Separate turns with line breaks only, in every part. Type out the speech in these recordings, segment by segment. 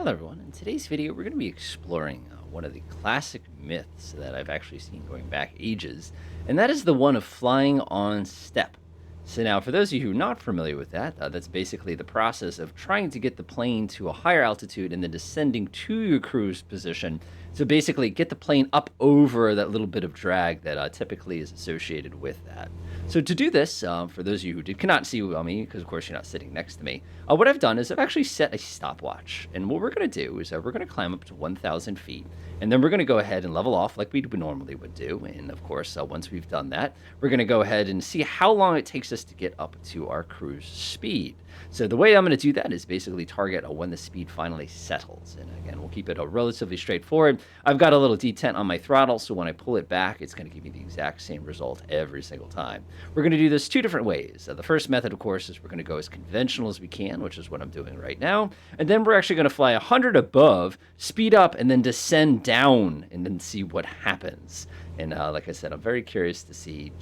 Hello, everyone. In today's video, we're going to be exploring one of the classic myths that I've actually seen going back ages, and that is the one of flying on step. So, now for those of you who are not familiar with that, that's basically the process of trying to get the plane to a higher altitude and then descending to your cruise position. So, basically, get the plane up over that little bit of drag that typically is associated with that. So, to do this, for those of you who cannot see me, because of course you're not sitting next to me, what I've done is I've actually set a stopwatch. And what we're going to do is we're going to climb up to 1,000 feet. And then we're going to go ahead and level off like we normally would do. And of course, once we've done that, we're going to go ahead and see how long it takes us to get up to our cruise speed. So the way I'm going to do that is basically target when the speed finally settles. And again, we'll keep it relatively straightforward. I've got a little detent on my throttle, so when I pull it back, it's going to give me the exact same result every single time. We're going to do this two different ways. The first method, of course, is we're going to go as conventional as we can, which is what I'm doing right now. And then we're actually going to fly 100 above, speed up, and then descend down, and then see what happens. And like I said, I'm very curious to see,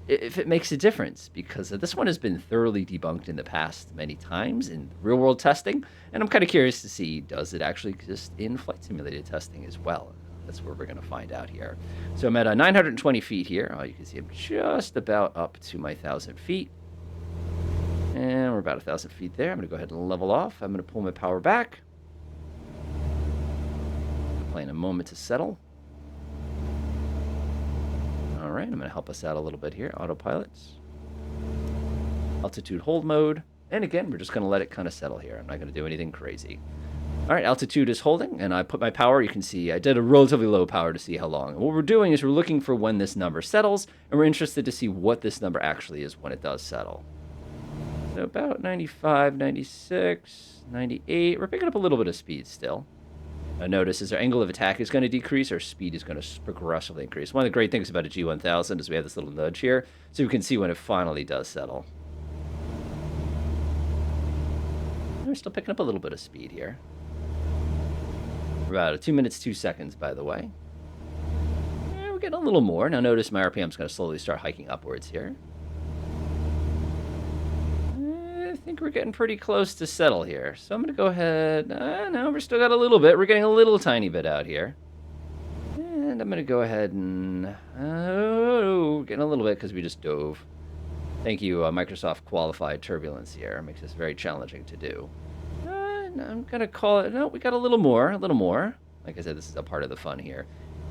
if it makes a difference, because this one has been thoroughly debunked in the past many times in real-world testing, and I'm kind of curious to see, does it actually exist in flight simulated testing as well? That's where we're going to find out here. So I'm at 920 feet here. You can see I'm just about up to my 1,000 feet. And we're about 1,000 feet there. I'm going to go ahead and level off. I'm going to pull my power back. Plane a moment to settle. All right, I'm going to help us out a little bit here. Autopilots. Altitude hold mode. And again, we're just going to let it kind of settle here. I'm not going to do anything crazy. All right, altitude is holding, and I put my power. You can see I did a relatively low power to see how long. And what we're doing is we're looking for when this number settles, and we're interested to see what this number actually is when it does settle. So about 95, 96, 98. We're picking up a little bit of speed still. Notice as our angle of attack is going to decrease, our speed is going to progressively increase. One of the great things about a G1000 is we have this little nudge here, so we can see when it finally does settle. We're still picking up a little bit of speed here. We're about 2 minutes, 2 seconds, by the way. We're getting a little more. Now notice my RPM is going to slowly start hiking upwards here. I think we're getting pretty close to settle here. So I'm going to go ahead. No, we're still got a little bit. We're getting a little tiny bit out here. And I'm going to go ahead and... getting a little bit because we just dove. Thank you, Microsoft Qualified Turbulence here. It makes this very challenging to do. I'm going to call it... No, we got a little more. Like I said, this is a part of the fun here.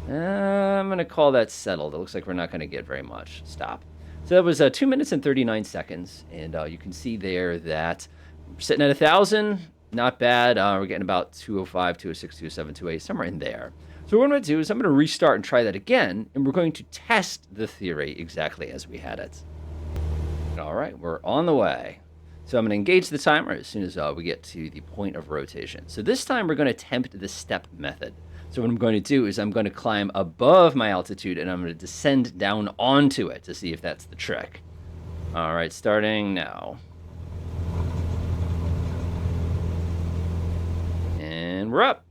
I'm going to call that settled. It looks like we're not going to get very much. Stop. So that was 2 minutes and 39 seconds, and you can see there that we're sitting at 1,000, not bad. We're getting about 205, 206, 207, 208, somewhere in there. So what I'm going to do is I'm going to restart and try that again, and we're going to test the theory exactly as we had it. All right, we're on the way. So I'm going to engage the timer as soon as we get to the point of rotation. So this time we're going to attempt the step method. So what I'm going to do is I'm going to climb above my altitude, and I'm going to descend down onto it to see if that's the trick. All right, starting now. And we're up.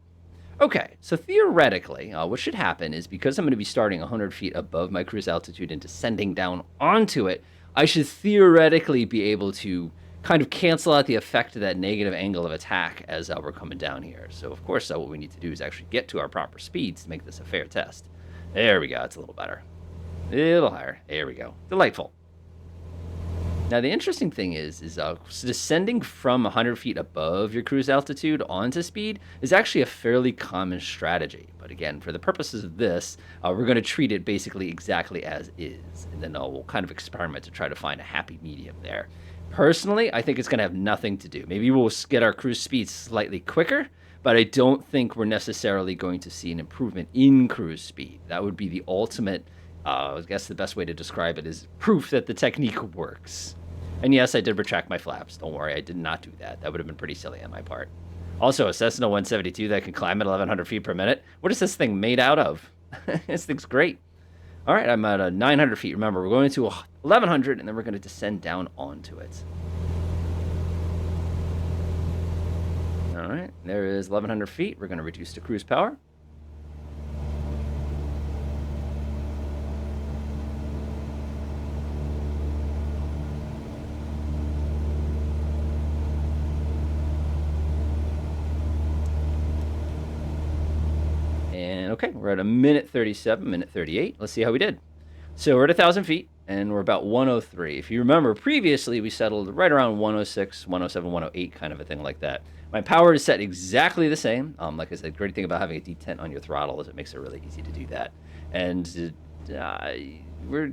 Okay, so theoretically, what should happen is because I'm going to be starting 100 feet above my cruise altitude and descending down onto it, I should theoretically be able to kind of cancel out the effect of that negative angle of attack as we're coming down here. So, of course, what we need to do is actually get to our proper speeds to make this a fair test. There we go. It's a little better. A little higher. There we go. Delightful. Now, the interesting thing is descending from 100 feet above your cruise altitude onto speed is actually a fairly common strategy. But again, for the purposes of this, we're going to treat it basically exactly as is. And then we'll kind of experiment to try to find a happy medium there. Personally, I think it's going to have nothing to do. Maybe we'll get our cruise speed slightly quicker, but I don't think we're necessarily going to see an improvement in cruise speed. That would be the ultimate, I guess the best way to describe it is proof that the technique works. And yes, I did retract my flaps. Don't worry, I did not do that. That would have been pretty silly on my part. Also, a Cessna 172 that can climb at 1,100 feet per minute. What is this thing made out of? This thing's great. All right, I'm at 900 feet. Remember, we're going to 1,100, and then we're going to descend down onto it. All right, there is 1,100 feet. We're going to reduce to cruise power. And okay, we're at a minute 37, minute 38. Let's see how we did. So we're at 1,000 feet, and we're about 103. If you remember, previously we settled right around 106, 107, 108, kind of a thing like that. My power is set exactly the same. Like I said, great thing about having a detent on your throttle is it makes it really easy to do that. And we're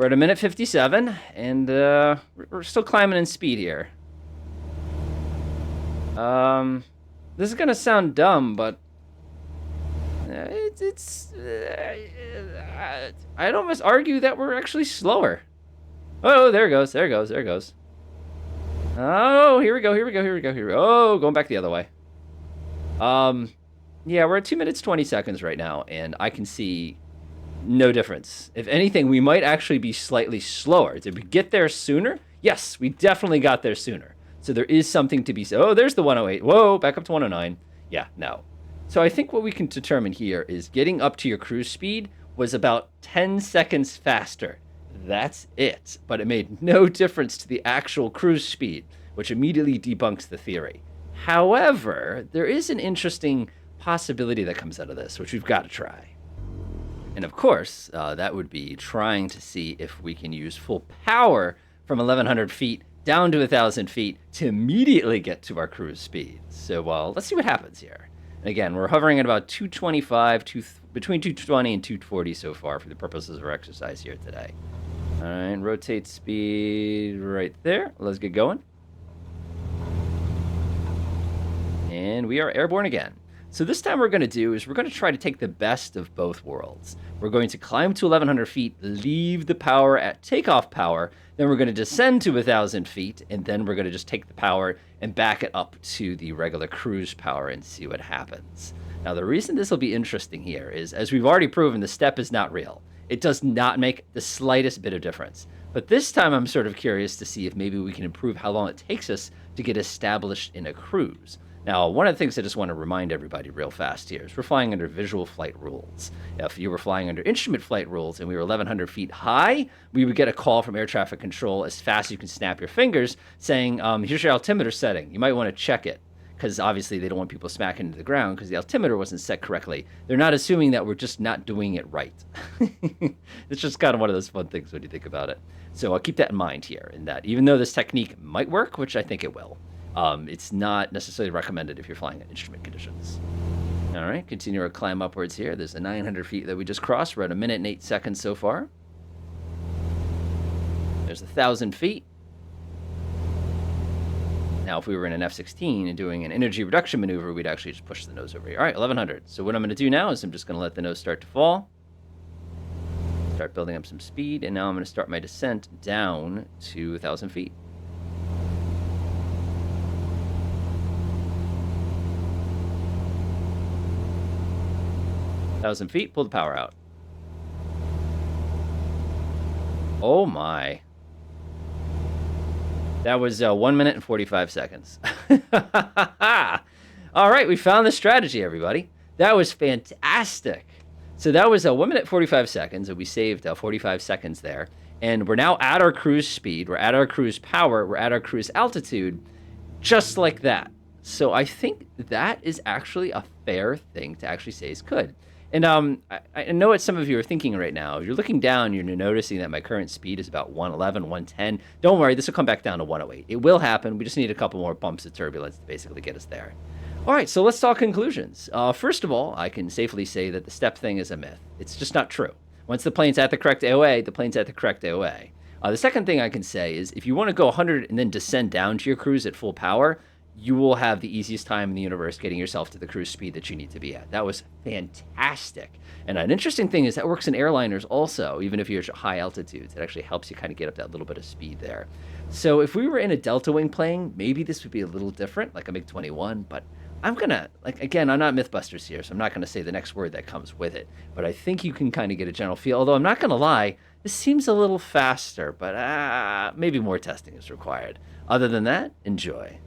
at a minute 57, and we're still climbing in speed here. This is gonna sound dumb, but I'd almost argue that we're actually slower. Oh, there it goes, there it goes, there it goes. Oh, here we go, here we go, here we go, here we go. Oh, going back the other way. Yeah, we're at 2 minutes 20 seconds right now, and I can see no difference. If anything, we might actually be slightly slower. Did we get there sooner? Yes, we definitely got there sooner. So there is something to be said. Oh, there's the 108. Whoa, back up to 109. Yeah, no. So I think what we can determine here is getting up to your cruise speed was about 10 seconds faster. That's it. But it made no difference to the actual cruise speed, which immediately debunks the theory. However, there is an interesting possibility that comes out of this, which we've got to try. And of course, that would be trying to see if we can use full power from 1,100 feet down to 1,000 feet to immediately get to our cruise speed. So let's see what happens here. And again, we're hovering at about 225, between 220 and 240 so far for the purposes of our exercise here today. All right, rotate speed right there. Let's get going. And we are airborne again. So this time we're going to do is we're going to try to take the best of both worlds. We're going to climb to 1,100 feet, leave the power at takeoff power, then we're going to descend to 1,000 feet, and then we're going to just take the power and back it up to the regular cruise power and see what happens. Now, the reason this will be interesting here is, as we've already proven, the step is not real. It does not make the slightest bit of difference. But this time I'm sort of curious to see if maybe we can improve how long it takes us to get established in a cruise. Now, one of the things I just want to remind everybody real fast here is we're flying under visual flight rules. If you were flying under instrument flight rules and we were 1,100 feet high, we would get a call from air traffic control as fast as you can snap your fingers saying, here's your altimeter setting. You might want to check it, because obviously they don't want people smacking into the ground because the altimeter wasn't set correctly. They're not assuming that we're just not doing it right. It's just kind of one of those fun things when you think about it. So I'll keep that in mind here, in that even though this technique might work, which I think it will, it's not necessarily recommended if you're flying in instrument conditions. All right, continue our climb upwards here. There's the 900 feet that we just crossed. We're at 1 minute and 8 seconds so far. There's 1,000 feet. Now, if we were in an F-16 and doing an energy reduction maneuver, we'd actually just push the nose over here. All right, 1,100. So what I'm going to do now is I'm just going to let the nose start to fall. Start building up some speed, and now I'm going to start my descent down to 1,000 feet. 1,000 feet, pull the power out. Oh my. That was 1 minute and 45 seconds. All right, we found the strategy, everybody. That was fantastic. So that was 1 minute 45 seconds, and we saved 45 seconds there. And we're now at our cruise speed, we're at our cruise power, we're at our cruise altitude, just like that. So I think that is actually a fair thing to actually say is good. And I know what some of you are thinking right now. If you're looking down, you're noticing that my current speed is about 111, 110. Don't worry, this will come back down to 108. It will happen. We just need a couple more bumps of turbulence to basically get us there. All right, so let's talk conclusions. First of all, I can safely say that the step thing is a myth. It's just not true. Once the plane's at the correct AOA, the plane's at the correct AOA. The second thing I can say is if you want to go 100 and then descend down to your cruise at full power, you will have the easiest time in the universe getting yourself to the cruise speed that you need to be at. That was fantastic. And an interesting thing is that works in airliners also, even if you're at high altitudes. It actually helps you kind of get up that little bit of speed there. So if we were in a delta wing plane, maybe this would be a little different, like a MiG-21, but I'm going to, again, I'm not Mythbusters here, so I'm not going to say the next word that comes with it. But I think you can kind of get a general feel, although I'm not going to lie, this seems a little faster, but maybe more testing is required. Other than that, enjoy.